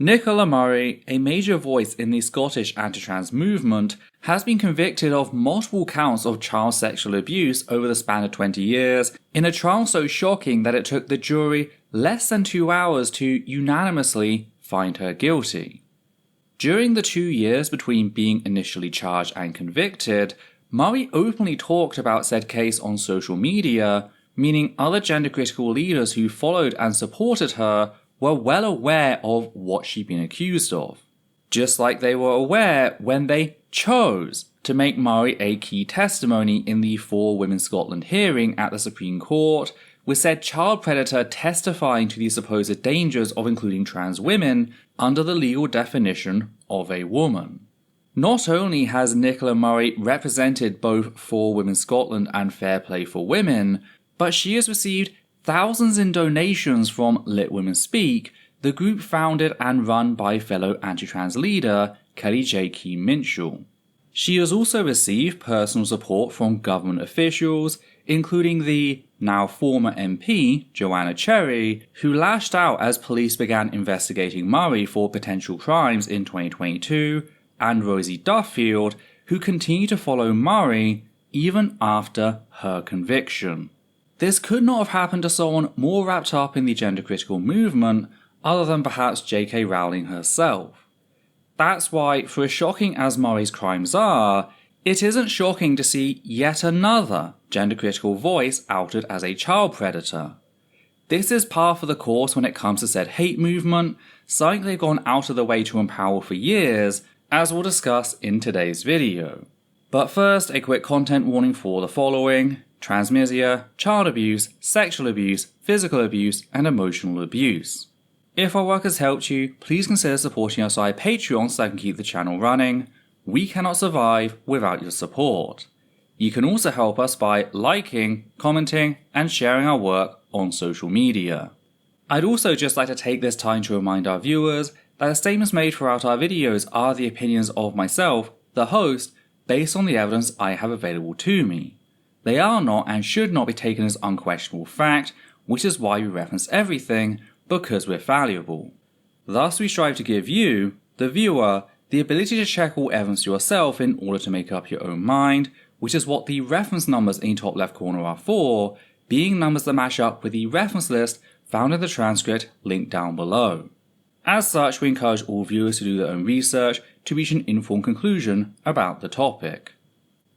Nicola Murray, a major voice in the Scottish anti-trans movement, has been convicted of multiple counts of child sexual abuse over the span of 20 years, in a trial so shocking that it took the jury less than 2 hours to unanimously find her guilty. During the 2 years between being initially charged and convicted, Murray openly talked about said case on social media, meaning other gender-critical leaders who followed and supported her were well aware of what she'd been accused of. Just like they were aware when they chose to make Murray a key testimony in the For Women Scotland hearing at the Supreme Court, with said child predator testifying to the supposed dangers of including trans women under the legal definition of a woman. Not only has Nicola Murray represented both For Women Scotland and Fair Play for Women, but she has received thousands in donations from Let Women Speak, the group founded and run by fellow anti-trans leader Kelly J. Keane-Minshall. She has also received personal support from government officials, including the now former MP Joanna Cherry, who lashed out as police began investigating Murray for potential crimes in 2022, and Rosie Duffield, who continued to follow Murray even after her conviction. This could not have happened to someone more wrapped up in the gender-critical movement other than perhaps J.K. Rowling herself. That's why, for as shocking as Murray's crimes are, it isn't shocking to see yet another gender-critical voice outed as a child predator. This is par for the course when it comes to said hate movement, something they've gone out of the way to empower for years, as we'll discuss in today's video. But first, a quick content warning for the following: transphobia, child abuse, sexual abuse, physical abuse, and emotional abuse. If our work has helped you, please consider supporting us via Patreon so I can keep the channel running. We cannot survive without your support. You can also help us by liking, commenting, and sharing our work on social media. I'd also just like to take this time to remind our viewers that the statements made throughout our videos are the opinions of myself, the host, based on the evidence I have available to me. They are not and should not be taken as unquestionable fact, which is why we reference everything, because we're valuable. Thus we strive to give you, the viewer, the ability to check all evidence yourself in order to make up your own mind, which is what the reference numbers in the top left corner are for, being numbers that match up with the reference list found in the transcript linked down below. As such, we encourage all viewers to do their own research to reach an informed conclusion about the topic.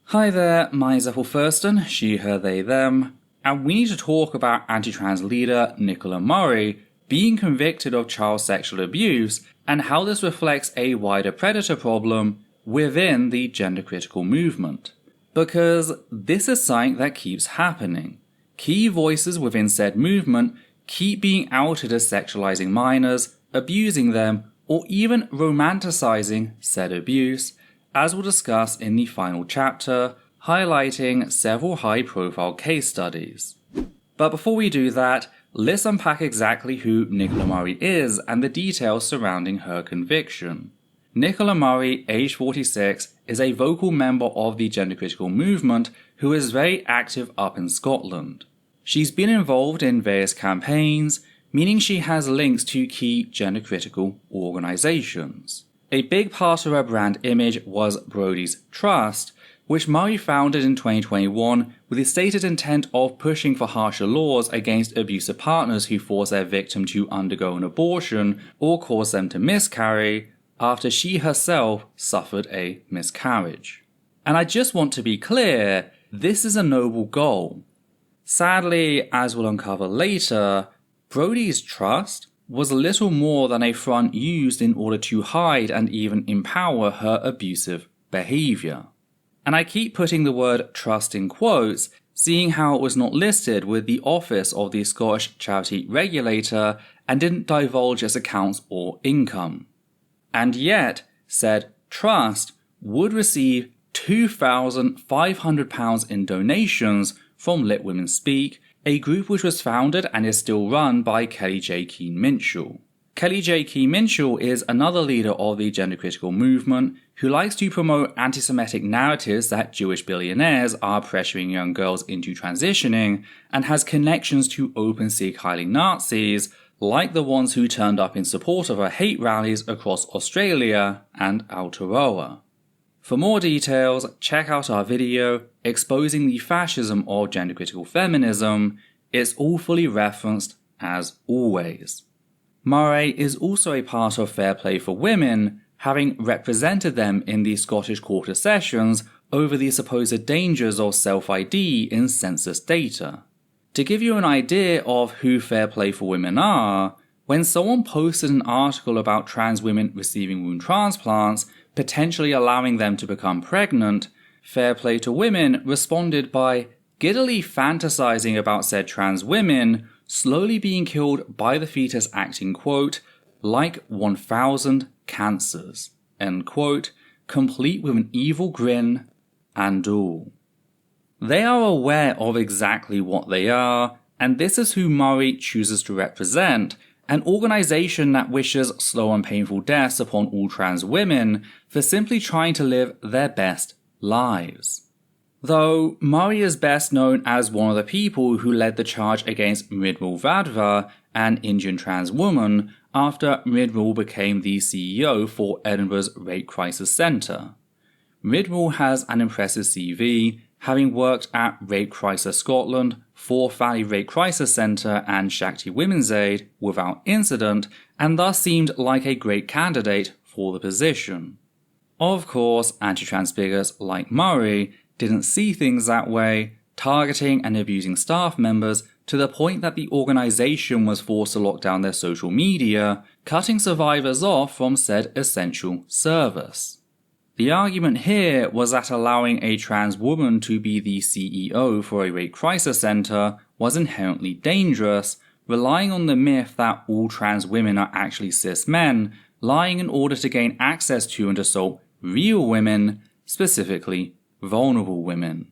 Hi there, my is Ethel Thurston, she, her, they, them, and we need to talk about anti-trans leader Nicola Murray being convicted of child sexual abuse and how this reflects a wider predator problem within the gender-critical movement. Because this is something that keeps happening. Key voices within said movement keep being outed as sexualizing minors, abusing them, or even romanticizing said abuse, as we'll discuss in the final chapter, highlighting several high-profile case studies. But before we do that, let's unpack exactly who Nicola Murray is and the details surrounding her conviction. Nicola Murray, aged 46, is a vocal member of the gender-critical movement who is very active up in Scotland. She's been involved in various campaigns, meaning she has links to key gender-critical organisations. A big part of her brand image was Brodie's Trust, which Murray founded in 2021 with the stated intent of pushing for harsher laws against abusive partners who force their victim to undergo an abortion or cause them to miscarry after she herself suffered a miscarriage. And I just want to be clear, this is a noble goal. Sadly, as we'll uncover later, Brodie's Trust was little more than a front used in order to hide and even empower her abusive behaviour. And I keep putting the word trust in quotes, seeing how it was not listed with the office of the Scottish Charity Regulator and didn't divulge its accounts or income. And yet, said trust would receive £2,500 in donations from Let Women Speak, a group which was founded and is still run by Kelly J. Keane-Minshall. Kelly J. Keane-Minshall is another leader of the gender-critical movement who likes to promote anti-Semitic narratives that Jewish billionaires are pressuring young girls into transitioning and has connections to open Sikh hiding Nazis like the ones who turned up in support of her hate rallies across Australia and Aotearoa. For more details, check out our video exposing the fascism of gender-critical feminism. It's all fully referenced as always. Murray is also a part of Fair Play for Women, having represented them in the Scottish Quarter Sessions over the supposed dangers of self-ID in census data. To give you an idea of who Fair Play for Women are, when someone posted an article about trans women receiving womb transplants, potentially allowing them to become pregnant, Fair Play to Women responded by giddily fantasizing about said trans women slowly being killed by the fetus acting, quote, like 1,000 cancers, end quote, complete with an evil grin and all. They are aware of exactly what they are, and this is who Murray chooses to represent, an organisation that wishes slow and painful deaths upon all trans women for simply trying to live their best lives. Though Murray is best known as one of the people who led the charge against Mridul Vadva, an Indian trans woman, after Mridul became the CEO for Edinburgh's Rape Crisis Centre. Mridul has an impressive CV, having worked at Rape Crisis Scotland, Forth Valley Rape Crisis Centre and Shakti Women's Aid without incident, and thus seemed like a great candidate for the position. Of course, anti-trans bigots like Murray didn't see things that way, targeting and abusing staff members to the point that the organisation was forced to lock down their social media, cutting survivors off from said essential service. The argument here was that allowing a trans woman to be the CEO for a rape crisis centre was inherently dangerous, relying on the myth that all trans women are actually cis men, lying in order to gain access to and assault real women, specifically vulnerable women.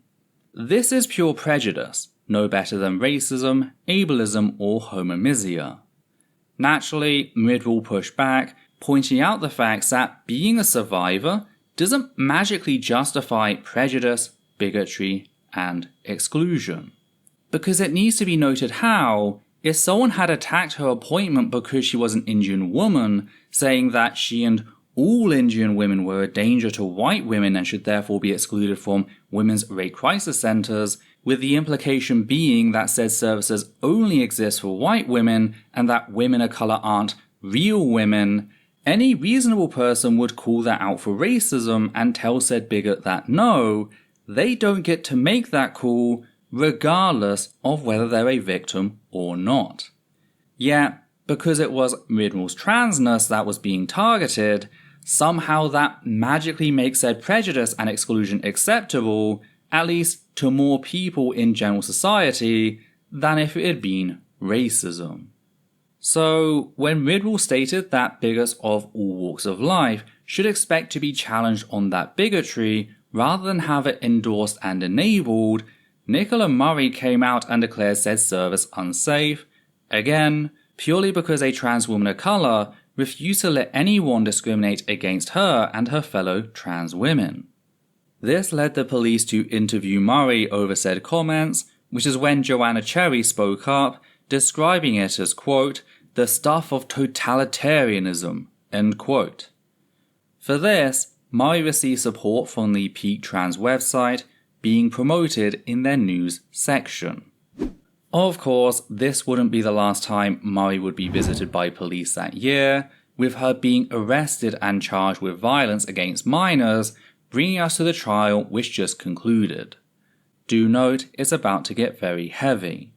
This is pure prejudice, no better than racism, ableism, or homophonia. Naturally, Mridul pushed back, pointing out the facts that being a survivor doesn't magically justify prejudice, bigotry, and exclusion. Because it needs to be noted how, if someone had attacked her appointment because she was an Indian woman, saying that she and all Indian women were a danger to white women and should therefore be excluded from women's rape crisis centres, with the implication being that said services only exist for white women and that women of colour aren't real women, any reasonable person would call that out for racism and tell said bigot that no, they don't get to make that call regardless of whether they're a victim or not. Yet, because it was Mridul's transness that was being targeted, somehow that magically makes said prejudice and exclusion acceptable, at least to more people in general society, than if it had been racism. So, when Mridul stated that bigots of all walks of life should expect to be challenged on that bigotry rather than have it endorsed and enabled, Nicola Murray came out and declared said service unsafe, again, purely because a trans woman of colour refused to let anyone discriminate against her and her fellow trans women. This led the police to interview Murray over said comments, which is when Joanna Cherry spoke up, describing it as, quote, the stuff of totalitarianism, end quote. For this, Murray received support from the Peak Trans website, being promoted in their news section. Of course, this wouldn't be the last time Murray would be visited by police that year, with her being arrested and charged with violence against minors, bringing us to the trial which just concluded. Do note, it's about to get very heavy.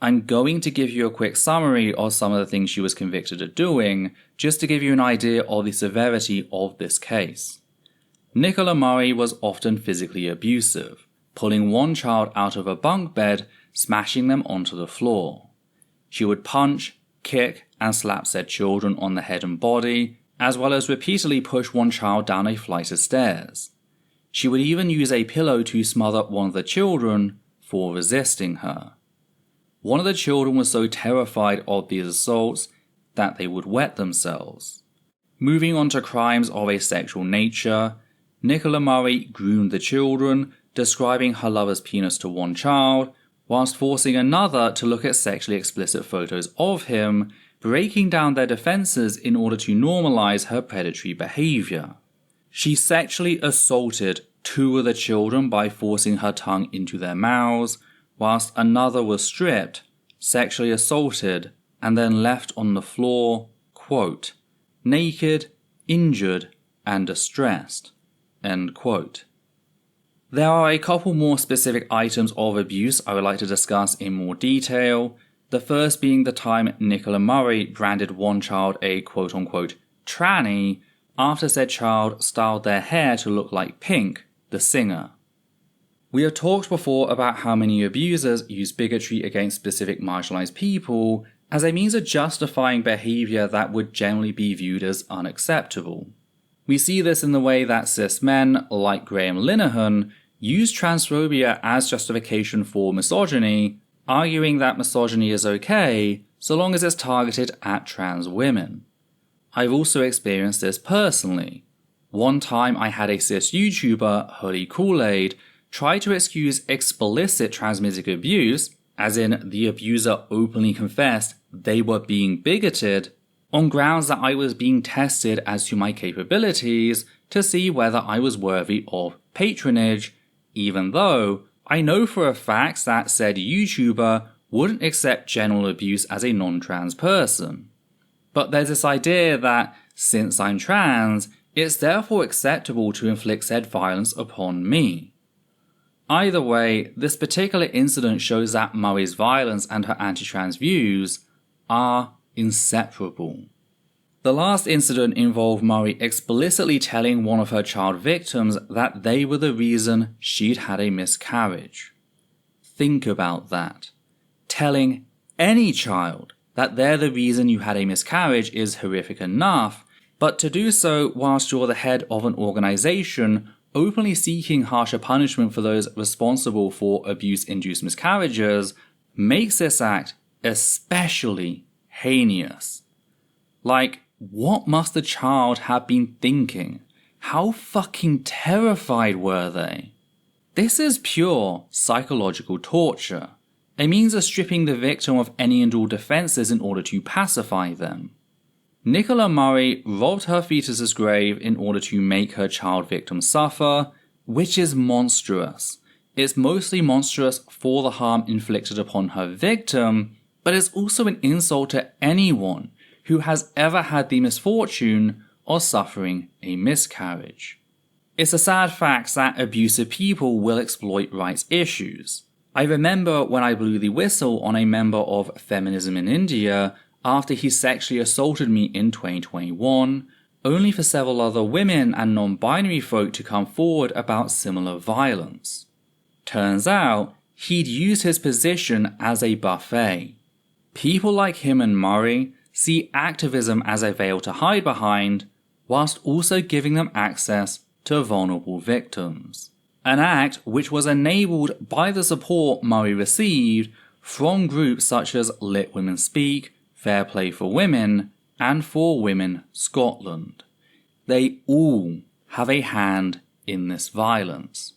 I'm going to give you a quick summary of some of the things she was convicted of doing, just to give you an idea of the severity of this case. Nicola Murray was often physically abusive, pulling one child out of a bunk bed, smashing them onto the floor. She would punch, kick, and slap said children on the head and body, as well as repeatedly push one child down a flight of stairs. She would even use a pillow to smother one of the children for resisting her. One of the children was so terrified of these assaults that they would wet themselves. Moving on to crimes of a sexual nature, Nicola Murray groomed the children, describing her lover's penis to one child, whilst forcing another to look at sexually explicit photos of him, breaking down their defenses in order to normalize her predatory behavior. She sexually assaulted 2 of the children by forcing her tongue into their mouths, whilst another was stripped, sexually assaulted, and then left on the floor, quote, naked, injured, and distressed, end quote. There are a couple more specific items of abuse I would like to discuss in more detail, the first being the time Nicola Murray branded one child a quote-unquote tranny after said child styled their hair to look like Pink, the singer. We have talked before about how many abusers use bigotry against specific marginalized people as a means of justifying behavior that would generally be viewed as unacceptable. We see this in the way that cis men, like Graham Linehan, use transphobia as justification for misogyny, arguing that misogyny is okay so long as it's targeted at trans women. I've also experienced this personally. One time I had a cis YouTuber, Holy Kool-Aid, try to excuse explicit transmedia abuse, as in the abuser openly confessed they were being bigoted, on grounds that I was being tested as to my capabilities to see whether I was worthy of patronage, even though I know for a fact that said YouTuber wouldn't accept general abuse as a non-trans person. But there's this idea that, since I'm trans, it's therefore acceptable to inflict said violence upon me. Either way, this particular incident shows that Murray's violence and her anti-trans views are inseparable. The last incident involved Murray explicitly telling one of her child victims that they were the reason she'd had a miscarriage. Think about that. Telling any child that they're the reason you had a miscarriage is horrific enough, but to do so whilst you're the head of an organization openly seeking harsher punishment for those responsible for abuse-induced miscarriages makes this act especially heinous. Like, what must the child have been thinking? How fucking terrified were they? This is pure psychological torture, a means of stripping the victim of any and all defenses in order to pacify them. Nicola Murray robbed her fetus's grave in order to make her child victim suffer, which is monstrous. It's mostly monstrous for the harm inflicted upon her victim, but it's also an insult to anyone who has ever had the misfortune of suffering a miscarriage. It's a sad fact that abusive people will exploit rights issues. I remember when I blew the whistle on a member of Feminism in India after he sexually assaulted me in 2021, only for several other women and non-binary folk to come forward about similar violence. Turns out, he'd used his position as a buffet. People like him and Murray see activism as a veil to hide behind, whilst also giving them access to vulnerable victims. An act which was enabled by the support Murray received from groups such as Let Women Speak, Fair Play for Women, and For Women Scotland. They all have a hand in this violence.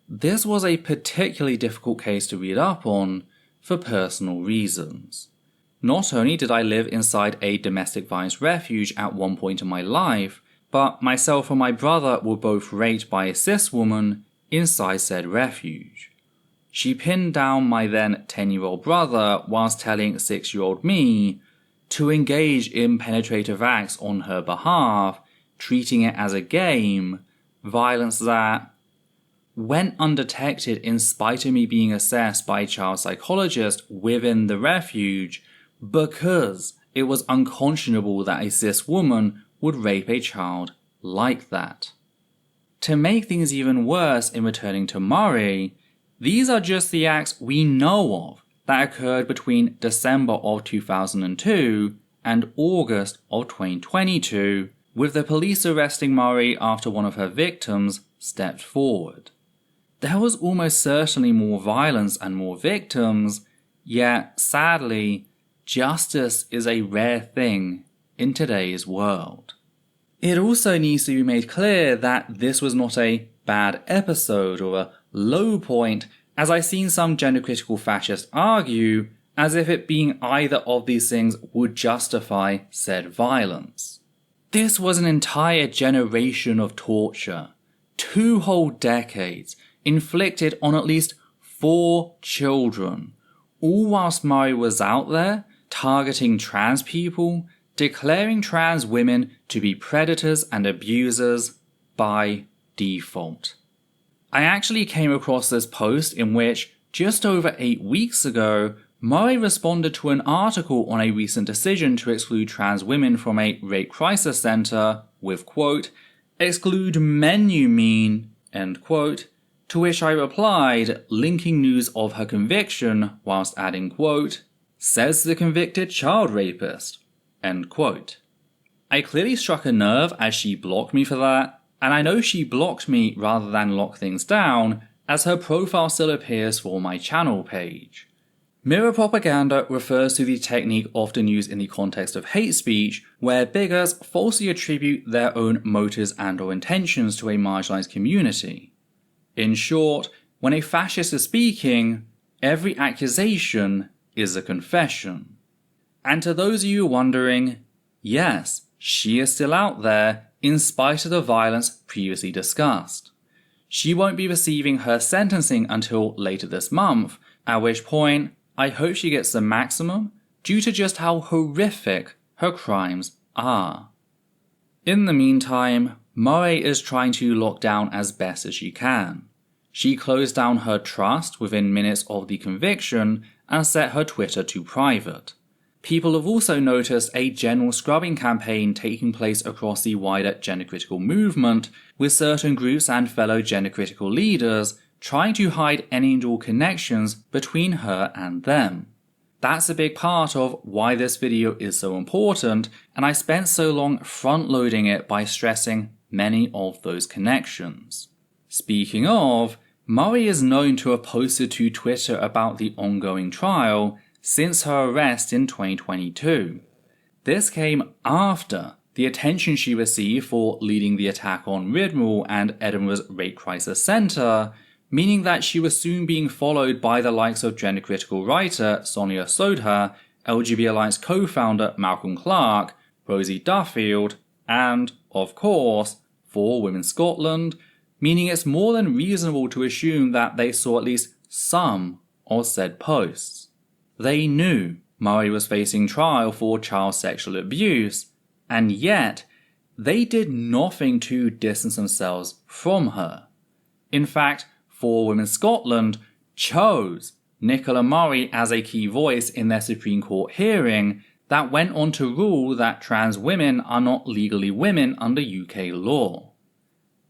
This was a particularly difficult case to read up on for personal reasons. Not only did I live inside a domestic violence refuge at one point in my life, but myself and my brother were both raped by a cis woman inside said refuge. She pinned down my then 10-year-old brother whilst telling 6-year-old me to engage in penetrative acts on her behalf, treating it as a game, violence that went undetected in spite of me being assessed by a child psychologist within the refuge because it was unconscionable that a cis woman would rape a child like that. To make things even worse in returning to Murray, these are just the acts we know of that occurred between December of 2002 and August of 2022, with the police arresting Murray after one of her victims stepped forward. There was almost certainly more violence and more victims, yet sadly, justice is a rare thing in today's world. It also needs to be made clear that this was not a bad episode or a low point, as I've seen some gender-critical fascists argue, as if it being either of these things would justify said violence. This was an entire generation of torture, 2 whole decades, inflicted on at least 4 children, all whilst Murray was out there targeting trans people, declaring trans women to be predators and abusers by default. I actually came across this post in which, just over 8 weeks ago, Murray responded to an article on a recent decision to exclude trans women from a rape crisis center with, quote, "Exclude men you mean," end quote, to which I replied, linking news of her conviction whilst adding, quote, "Says the convicted child rapist," end quote. I clearly struck a nerve as she blocked me for that, and I know she blocked me rather than lock things down, as her profile still appears for my channel page. Mirror propaganda refers to the technique often used in the context of hate speech, where bigots falsely attribute their own motives and/or intentions to a marginalized community. In short, when a fascist is speaking, every accusation is a confession. And to those of you wondering, yes, she is still out there in spite of the violence previously discussed. She won't be receiving her sentencing until later this month, at which point I hope she gets the maximum due to just how horrific her crimes are. In the meantime, Murray is trying to lock down as best as she can. She closed down her trust within minutes of the conviction and set her Twitter to private. People have also noticed a general scrubbing campaign taking place across the wider gender-critical movement, with certain groups and fellow gender-critical leaders trying to hide any and all connections between her and them. That's a big part of why this video is so important, and I spent so long front-loading it by stressing many of those connections. Speaking of, Murray is known to have posted to Twitter about the ongoing trial since her arrest in 2022. This came after the attention she received for leading the attack on Ridmore and Edinburgh's Rape Crisis Centre, meaning that she was soon being followed by the likes of gender-critical writer Sonia Sodha, LGBT Alliance co-founder Malcolm Clark, Rosie Duffield, and, of course, For Women Scotland, meaning it's more than reasonable to assume that they saw at least some of said posts. They knew Murray was facing trial for child sexual abuse, and yet they did nothing to distance themselves from her. In fact, For Women Scotland chose Nicola Murray as a key voice in their Supreme Court hearing that went on to rule that trans women are not legally women under UK law.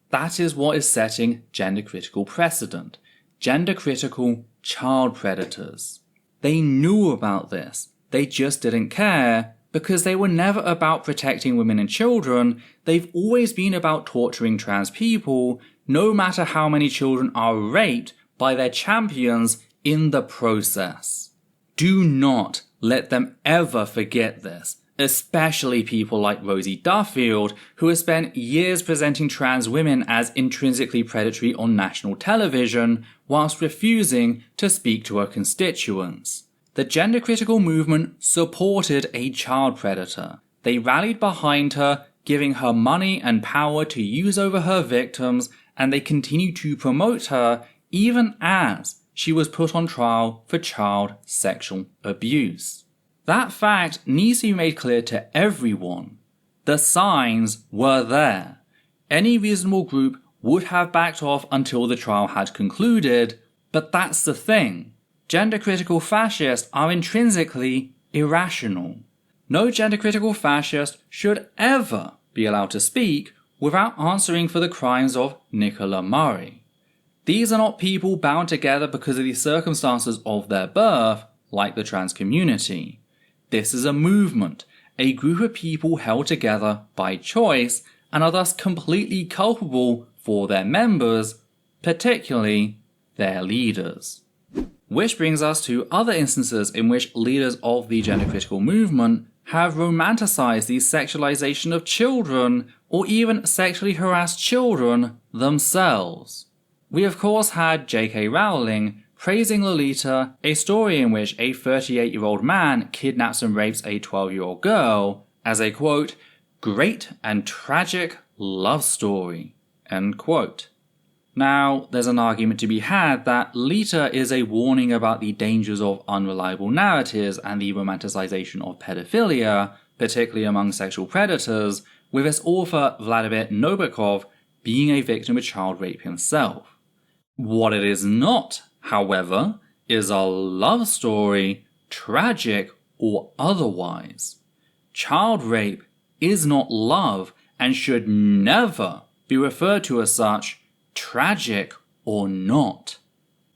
That is what is setting gender-critical precedent, gender-critical child predators. They knew about this, they just didn't care, because they were never about protecting women and children. They've always been about torturing trans people, no matter how many children are raped by their champions in the process. Do not let them ever forget this, especially people like Rosie Duffield, who has spent years presenting trans women as intrinsically predatory on national television, whilst refusing to speak to her constituents. The gender-critical movement supported a child predator. They rallied behind her, giving her money and power to use over her victims, and they continued to promote her even as she was put on trial for child sexual abuse. That fact needs to be made clear to everyone. The signs were there. Any reasonable group would have backed off until the trial had concluded, but that's the thing. Gender-critical fascists are intrinsically irrational. No gender-critical fascist should ever be allowed to speak without answering for the crimes of Nicola Murray. These are not people bound together because of the circumstances of their birth, like the trans community. This is a movement, a group of people held together by choice and are thus completely culpable for their members, particularly their leaders. Which brings us to other instances in which leaders of the gender-critical movement have romanticized the sexualization of children or even sexually harassed children themselves. We of course had J.K. Rowling praising Lolita, a story in which a 38-year-old man kidnaps and rapes a 12-year-old girl, as a quote, great and tragic love story, end quote. Now, there's an argument to be had that Lolita is a warning about the dangers of unreliable narratives and the romanticization of pedophilia, particularly among sexual predators, with its author Vladimir Nabokov being a victim of child rape himself. What it is not, however, is a love story, tragic or otherwise. Child rape is not love and should never be referred to as such, tragic or not.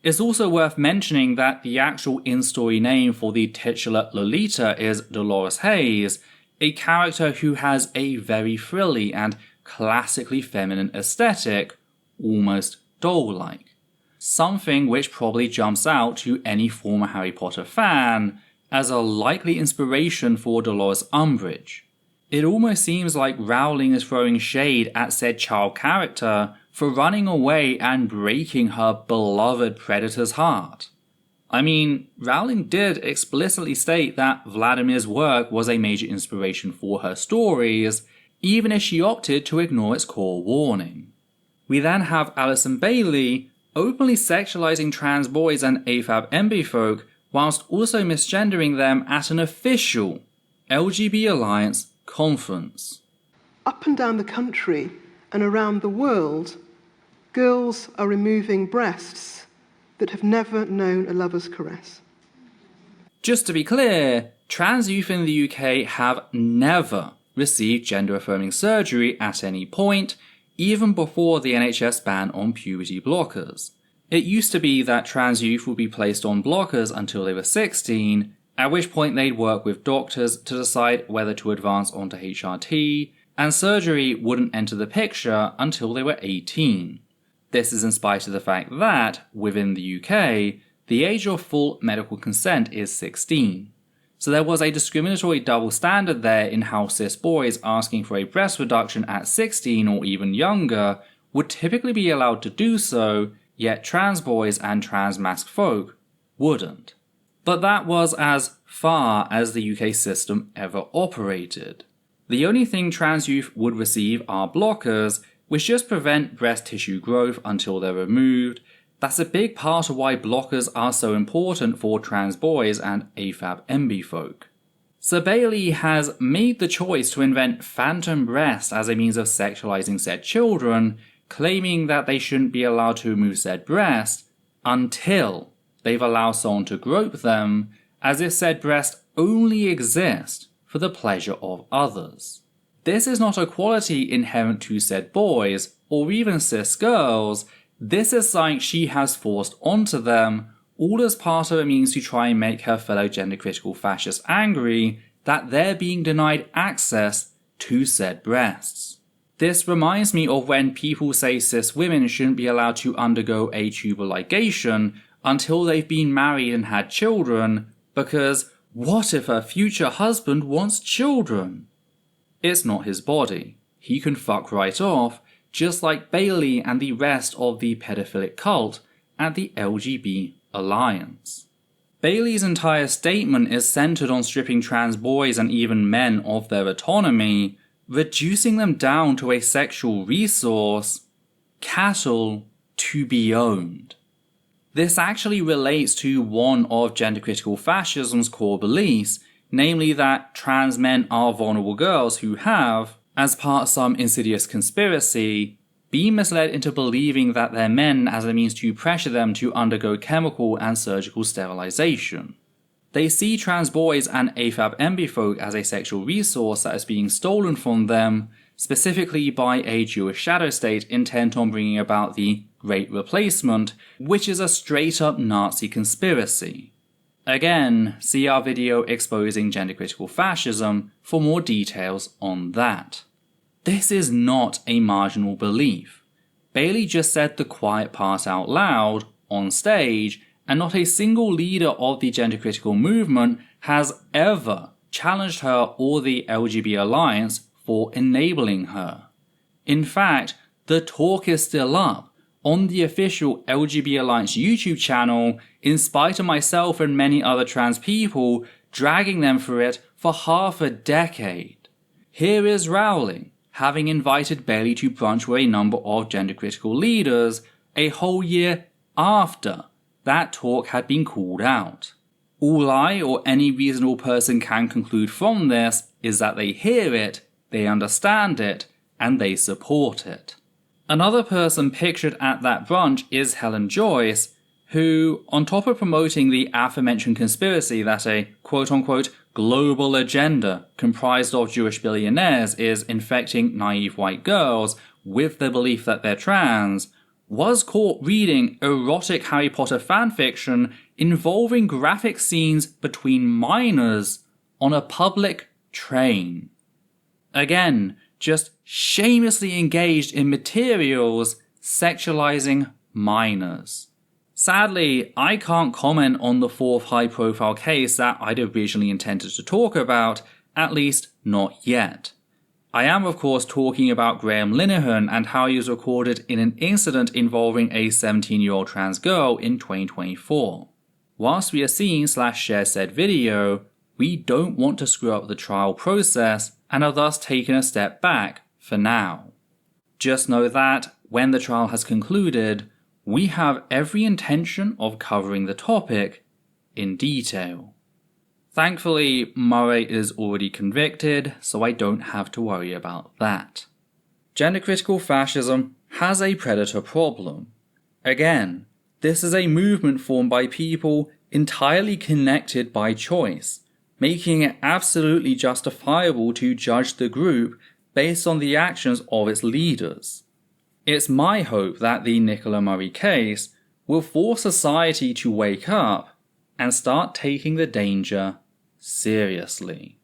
It's also worth mentioning that the actual in-story name for the titular Lolita is Dolores Hayes, a character who has a very frilly and classically feminine aesthetic, almost doll-like. Something which probably jumps out to any former Harry Potter fan as a likely inspiration for Dolores Umbridge. It almost seems like Rowling is throwing shade at said child character for running away and breaking her beloved predator's heart. I mean, Rowling did explicitly state that Vladimir's work was a major inspiration for her stories, even if she opted to ignore its core warning. We then have Alison Bailey openly sexualizing trans boys and AFAB MB folk whilst also misgendering them at an official LGBT Alliance conference. Up and down the country and around the world, girls are removing breasts that have never known a lover's caress. Just to be clear, trans youth in the UK have never received gender-affirming surgery at any point, even before the NHS ban on puberty blockers. It used to be that trans youth would be placed on blockers until they were 16, at which point they'd work with doctors to decide whether to advance onto HRT, and surgery wouldn't enter the picture until they were 18. This is in spite of the fact that, within the UK, the age of full medical consent is 16. So there was a discriminatory double standard there in how cis boys asking for a breast reduction at 16 or even younger would typically be allowed to do so, yet trans boys and trans masked folk wouldn't. But that was as far as the UK system ever operated. The only thing trans youth would receive are blockers, which just prevent breast tissue growth until they're removed. That's a big part of why blockers are so important for trans boys and AFAB MB folk. So Bailey has made the choice to invent phantom breasts as a means of sexualizing said children, claiming that they shouldn't be allowed to remove said breast until they've allowed someone to grope them, as if said breast only exist for the pleasure of others. This is not a quality inherent to said boys, or even cis girls. This is something she has forced onto them, all as part of a means to try and make her fellow gender-critical fascists angry that they're being denied access to said breasts. This reminds me of when people say cis women shouldn't be allowed to undergo a tubal ligation until they've been married and had children, because what if her future husband wants children? It's not his body. He can fuck right off, just like Bailey and the rest of the pedophilic cult at the LGBT Alliance. Bailey's entire statement is centered on stripping trans boys and even men of their autonomy, reducing them down to a sexual resource, cattle to be owned. This actually relates to one of gender-critical fascism's core beliefs, namely that trans men are vulnerable girls who have, as part of some insidious conspiracy, been misled into believing that they're men as a means to pressure them to undergo chemical and surgical sterilization. They see trans boys and AFAB MB folk as a sexual resource that is being stolen from them, specifically by a Jewish shadow state intent on bringing about the Great Replacement, which is a straight-up Nazi conspiracy. Again, see our video exposing gender-critical fascism for more details on that. This is not a marginal belief. Bailey just said the quiet part out loud, on stage, and not a single leader of the gender-critical movement has ever challenged her or the LGBT Alliance for enabling her. In fact, the talk is still up, on the official LGBT Alliance YouTube channel, in spite of myself and many other trans people dragging them through it for half a decade. Here is Rowling, having invited Bailey to brunch with a number of gender-critical leaders a whole year after that talk had been called out. All I or any reasonable person can conclude from this is that they hear it, they understand it, and they support it. Another person pictured at that brunch is Helen Joyce, who, on top of promoting the aforementioned conspiracy that a quote-unquote global agenda comprised of Jewish billionaires is infecting naive white girls with the belief that they're trans, was caught reading erotic Harry Potter fanfiction involving graphic scenes between minors on a public train. Again, just shamelessly engaged in materials sexualizing minors. Sadly, I can't comment on the fourth high-profile case that I'd originally intended to talk about, at least not yet. I am of course talking about Graham Linehan and how he was recorded in an incident involving a 17-year-old trans girl in 2024. Whilst we are seeing /share said video, we don't want to screw up the trial process and are thus taking a step back for now. Just know that, when the trial has concluded, we have every intention of covering the topic in detail. Thankfully, Murray is already convicted, so I don't have to worry about that. Gender-critical fascism has a predator problem. Again, this is a movement formed by people entirely connected by choice, making it absolutely justifiable to judge the group based on the actions of its leaders. It's my hope that the Nicola Murray case will force society to wake up and start taking the danger seriously.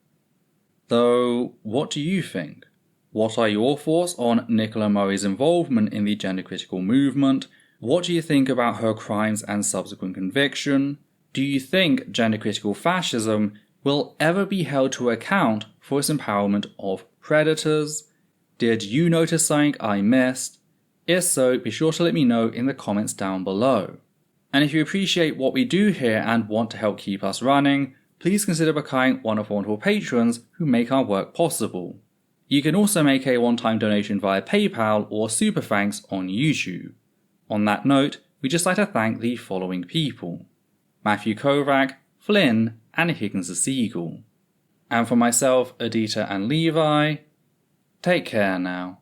Though, what do you think? What are your thoughts on Nicola Murray's involvement in the gender-critical movement? What do you think about her crimes and subsequent conviction? Do you think gender-critical fascism will ever be held to account for its empowerment of predators? Did you notice something I missed? If so, be sure to let me know in the comments down below. And if you appreciate what we do here and want to help keep us running, please consider becoming one of our wonderful patrons who make our work possible. You can also make a one-time donation via PayPal or Super Thanks on YouTube. On that note, we'd just like to thank the following people: Matthew Kovac, Flynn, and Higgins the Seagull. And for myself, Adita and Levi, take care now.